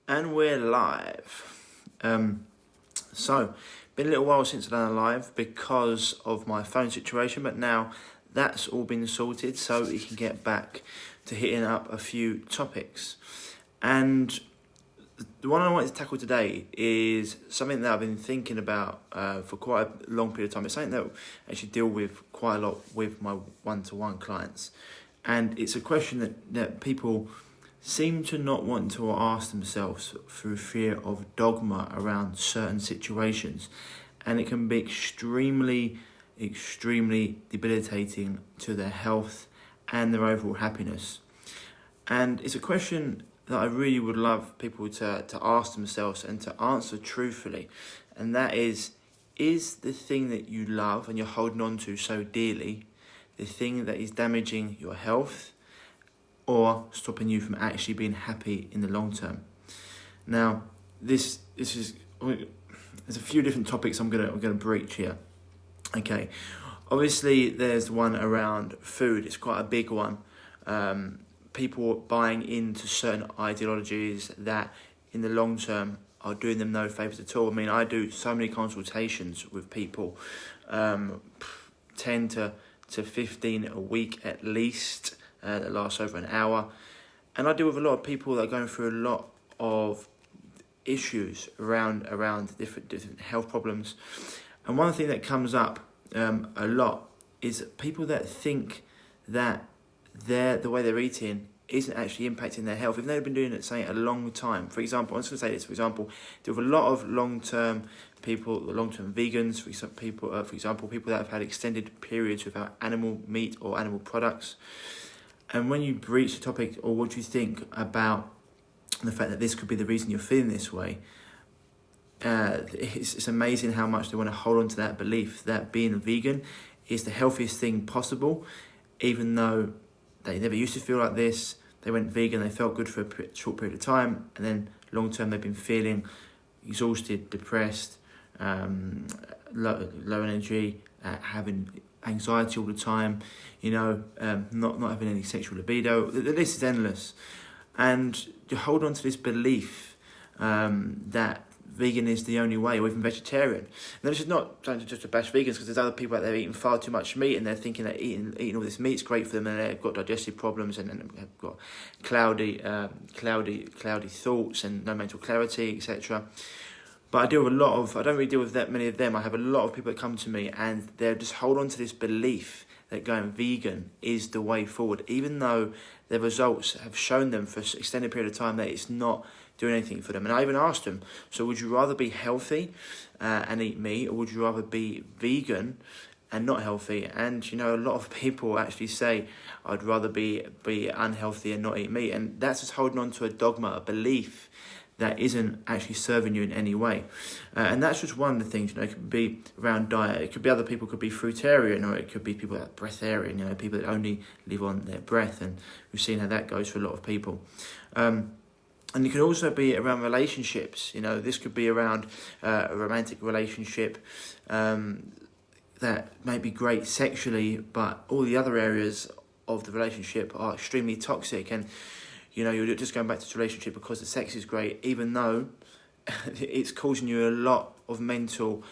And we're live. So, been a little while since I've done a live because of my phone situation, but now that's all been sorted, so we can get back to hitting up a few topics. And the one I wanted to tackle today is something that I've been thinking about for quite a long period of time. It's something that I actually deal with quite a lot with my one-to-one clients. And it's a question that people seem to not want to ask themselves through fear of dogma around certain situations. And it can be extremely debilitating to their health and their overall happiness. And it's a question that I really would love people to ask themselves and to answer truthfully. And that is the thing that you love and you're holding on to so dearly the thing that is damaging your health or stopping you from actually being happy in the long term? Now, there's a few different topics I'm gonna breach here. Okay, obviously there's one around food. It's quite a big one. People buying into certain ideologies that in the long term are doing them no favours at all. I mean, I do so many consultations with people, 10 to 15 a week at least, that lasts over an hour. And I deal with a lot of people that are going through a lot of issues around different health problems. And one thing that comes up a lot is people that think that the way they're eating isn't actually impacting their health, even though they've been doing it, say, a long time. For example, I'm just going to say this, for example, there are a lot of long-term people, long-term vegans, for example, people that have had extended periods without animal meat or animal products. And when you breach the topic, or what do you think about the fact that this could be the reason you're feeling this way, it's amazing how much they want to hold on to that belief that being a vegan is the healthiest thing possible, even though they never used to feel like this. They went vegan, they felt good for a short period of time, and then long term they've been feeling exhausted, depressed, low energy, having anxiety all the time, not having any sexual libido. The list is endless. And you hold on to this belief that vegan is the only way, or even vegetarian. And this is not trying to just bash vegans, because there's other people out there eating far too much meat, and they're thinking that eating all this meat is great for them, and they've got digestive problems, and have got cloudy thoughts and no mental clarity, etc. But I don't really deal with that many of them. I have a lot of people that come to me and they just hold on to this belief that going vegan is the way forward, even though their results have shown them for an extended period of time that it's not doing anything for them. And I even asked them, so would you rather be healthy and eat meat, or would you rather be vegan and not healthy? And a lot of people actually say, I'd rather be unhealthy and not eat meat. And that's just holding on to a dogma, a belief that isn't actually serving you in any way. And that's just one of the things, it could be around diet. It could be other people could be fruitarian, or it could be people that are breatharian, people that only live on their breath. And we've seen how that goes for a lot of people. And it could also be around relationships. This could be around a romantic relationship that may be great sexually, but all the other areas of the relationship are extremely toxic. And you're just going back to this relationship because the sex is great, even though it's causing you a lot of mental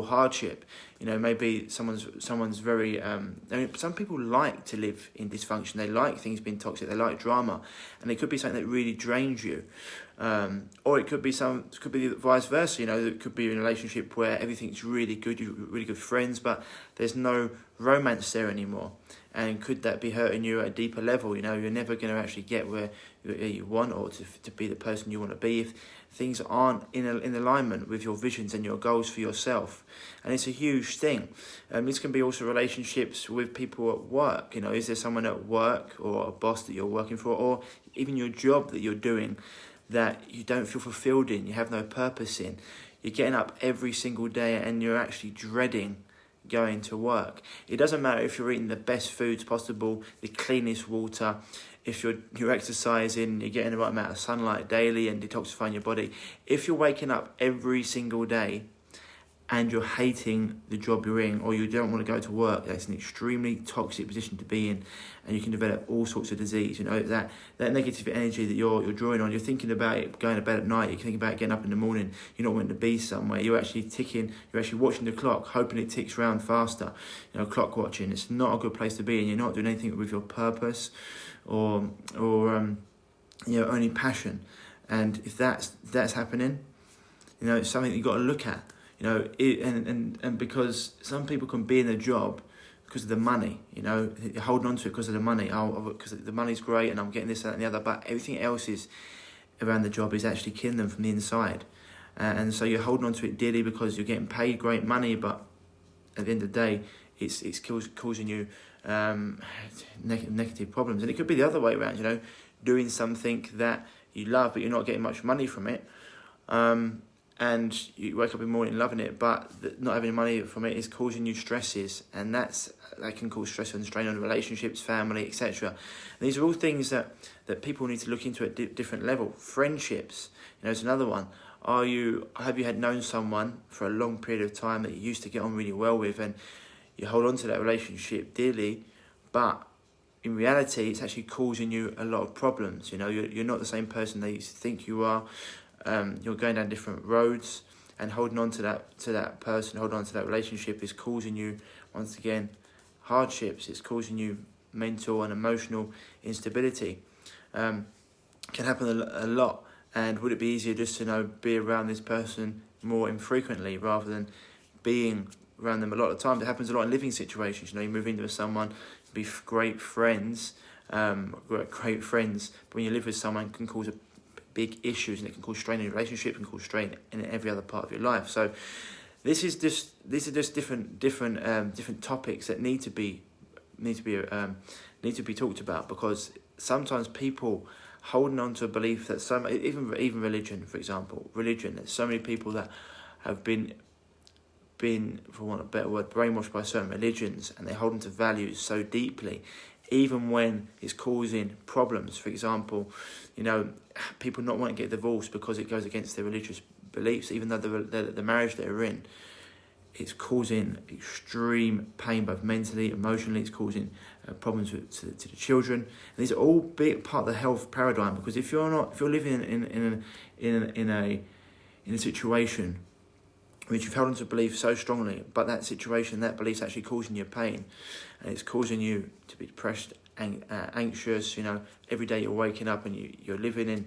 hardship. Maybe someone's very. Some people like to live in dysfunction. They like things being toxic. They like drama, and it could be something that really drains you. Or it could be the vice versa. It could be in a relationship where everything's really good. You're really good friends, but there's no romance there anymore. And could that be hurting you at a deeper level? You're never going to actually get where you want, or to be the person you want to be, if things aren't in alignment with your visions and your goals for yourself. And it's a huge thing. This can be also relationships with people at work. Is there someone at work or a boss that you're working for, or even your job that you're doing that you don't feel fulfilled in, you have no purpose in? You're getting up every single day and you're actually dreading going to work. It doesn't matter if you're eating the best foods possible, the cleanest water, if you're exercising, you're getting the right amount of sunlight daily and detoxifying your body. If you're waking up every single day and you're hating the job you're in, or you don't want to go to work, that's an extremely toxic position to be in, and you can develop all sorts of disease. That negative energy that you're drawing on, you're thinking about it going to bed at night, you're thinking about getting up in the morning, you're not wanting to be somewhere, you're actually watching the clock, hoping it ticks round faster. Clock watching, it's not a good place to be, and you're not doing anything with your purpose or only passion. And if that's happening, it's something you've got to look at. And because some people can be in a job because of the money, you're holding on to it because of the money. Because the money's great and I'm getting this, that and the other, but everything else is around the job is actually killing them from the inside. And so you're holding on to it dearly because you're getting paid great money, but at the end of the day, it's causing you negative problems. And it could be the other way around, doing something that you love, but you're not getting much money from it. And you wake up in the morning loving it, but not having money from it is causing you stresses, and that can cause stress and strain on relationships, family, etc. These are all things that people need to look into at different level. Friendships, it's another one. Have you known someone for a long period of time that you used to get on really well with, and you hold on to that relationship dearly, but in reality, it's actually causing you a lot of problems. You're not the same person that you think you are. You're going down different roads, and holding on to that person, holding on to that relationship is causing you, once again, hardships. It's causing you mental and emotional instability. Can happen a lot. And would it be easier just to be around this person more infrequently rather than being around them a lot of times? It happens a lot in living situations. You move into someone, be great friends, but when you live with someone, it can cause big issues, and it can cause strain in your relationship, and cause strain in every other part of your life. So these are just different topics that need to be talked about, because sometimes people holding on to a belief that even religion, for example, there's so many people that have been, for want of a better word, brainwashed by certain religions, and they hold on to values so deeply, even when it's causing problems. For example, people not wanting to get divorced because it goes against their religious beliefs, even though the marriage they're in, it's causing extreme pain, both mentally, emotionally. It's causing problems to the children. And these are all big part of the health paradigm, because if you're living in a situation which you've held on to belief so strongly, but that situation, that belief's actually causing you pain, and it's causing you to be depressed, anxious. Every day you're waking up and you're living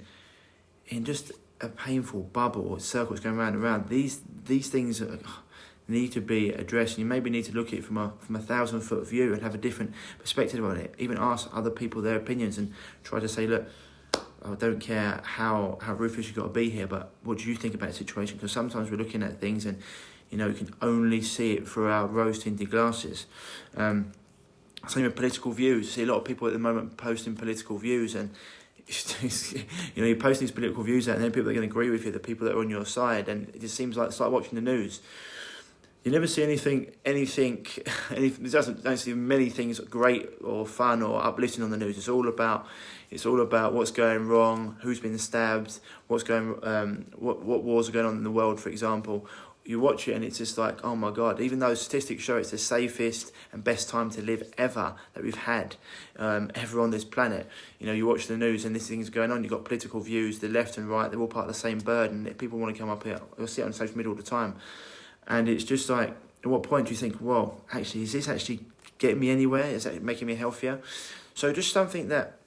in just a painful bubble or circles going round and round. These things need to be addressed, and you maybe need to look at it from a 1,000-foot view and have a different perspective on it. Even ask other people their opinions and try to say, look, I don't care how ruthless you've got to be here, but what do you think about the situation? Because sometimes we're looking at things and, we can only see it through our rose-tinted glasses. Same with political views. I see a lot of people at the moment posting political views, and you're posting these political views out, and then people that are going to agree with you, the people that are on your side, and it just seems like it's like watching the news. You never see anything. Don't see many things great or fun or uplifting on the news. It's all about what's going wrong, who's been stabbed, what wars are going on in the world, for example. You watch it and it's just like, oh my God, even though statistics show it's the safest and best time to live ever that we've had ever on this planet. You watch the news and this thing's going on. You've got political views, the left and right, they're all part of the same bird, and people want to come up here. You'll see it on social media all the time. And it's just like, at what point do you think, well, actually, is this actually getting me anywhere? Is that making me healthier? So just something that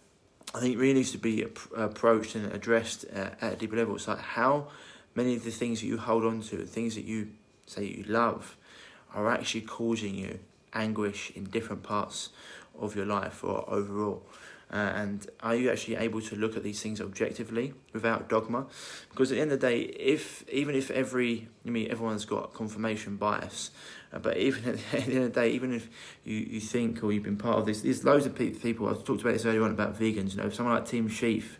I think really needs to be approached and addressed at a deeper level. It's like how many of the things that you hold on to, things that you say you love, are actually causing you anguish in different parts of your life or overall. And are you actually able to look at these things objectively without dogma? Because at the end of the day, even if everyone's got confirmation bias, but even at the end of the day, even if you think or you've been part of this, there's loads of people. I talked about this earlier on about vegans. Someone like Tim Sheaf,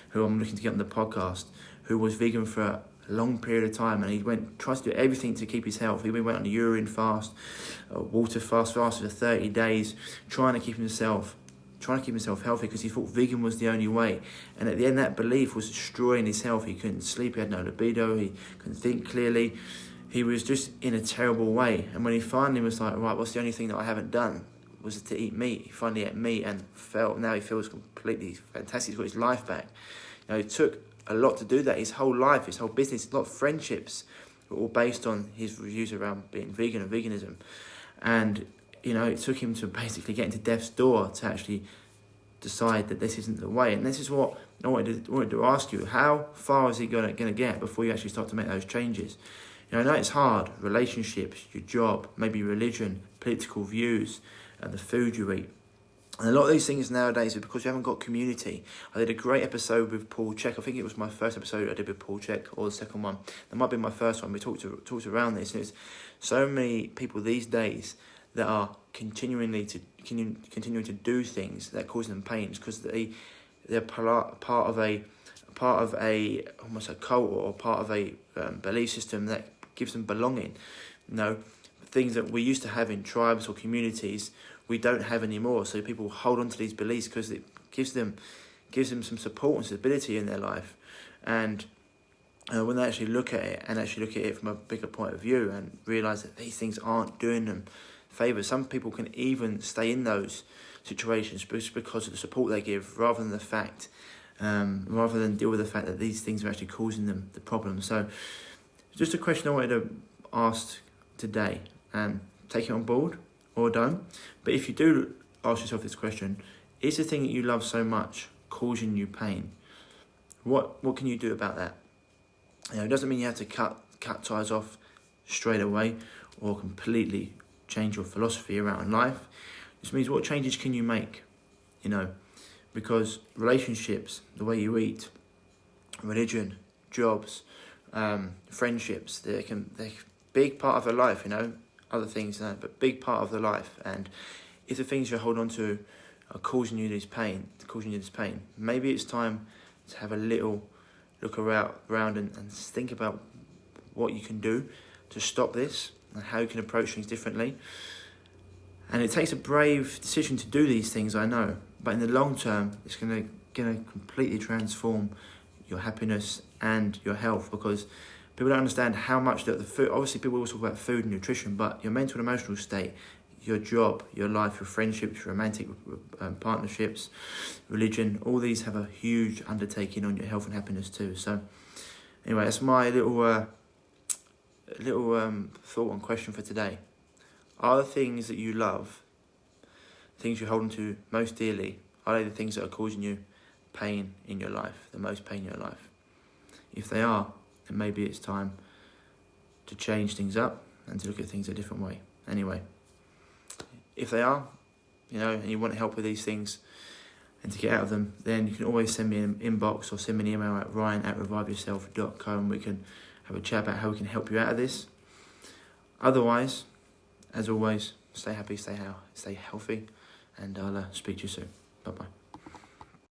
who I'm looking to get on the podcast, who was vegan for a long period of time, and he tried to do everything to keep his health. He went on a urine fast, water fast for 30 days, trying to keep himself healthy, because he thought vegan was the only way. And at the end, that belief was destroying his health. He couldn't sleep, he had no libido, he couldn't think clearly. he was just in a terrible way. And when he finally was like, right, what's the only thing that I haven't done, was to eat meat. He finally ate meat and now he feels completely fantastic. He's got his life back. You know, it took a lot to do that. His whole life, his whole business, a lot of friendships were all based on his views around being vegan and veganism. And, you know, it took him to basically get into death's door to actually decide that this isn't the way. And this is what I wanted to ask you. How far is he going to get before you actually start to make those changes? You know, I know it's hard. Relationships, your job, maybe religion, political views, and the food you eat. And a lot of these things nowadays are because you haven't got community. I did a great episode with Paul Check. I think it was my first episode I did with Paul Check, or the second one. That might be my first one. We talked around this. And it's so many people these days that are continuing to do things that cause them pain because they're part of a almost a cult or part of a belief system that gives them belonging. You know, things that we used to have in tribes or communities, we don't have anymore. So people hold on to these beliefs because it gives them some support and stability in their life. And when they actually look at it from a bigger point of view and realise that these things aren't doing them favour, some people can even stay in those situations just because of the support they give, rather than deal with the fact that these things are actually causing them the problem. So, just a question I wanted to ask today, and take it on board or don't. But if you do ask yourself this question, is the thing that you love so much causing you pain? What can you do about that? You know, it doesn't mean you have to cut ties off straight away or completely change your philosophy around life. It just means what changes can you make? You know, because relationships, the way you eat, religion, jobs, friendships, they're a big part of their life, you know, other things, but big part of their life. And if the things you hold on to are causing you this pain, maybe it's time to have a little look around and think about what you can do to stop this and how you can approach things differently. And it takes a brave decision to do these things, I know, but in the long term, it's going to completely transform your happiness and your health, because people don't understand how much that the food, obviously people always talk about food and nutrition, but your mental and emotional state, your job, your life, your friendships, your romantic partnerships, religion, all these have a huge undertaking on your health and happiness too. So anyway, that's my little thought and question for today. Are the things that you love, things you hold on to most dearly, are they the things that are causing you pain in your life, the most pain in your life? If they are, then maybe it's time to change things up and to look at things a different way. Anyway, if they are, you know, and you want help with these things and to get out of them, then you can always send me an inbox or send me an email at ryan@reviveyourself.co, and we can have a chat about how we can help you out of this. Otherwise, as always, stay happy, stay healthy, and I'll speak to you soon. Bye-bye.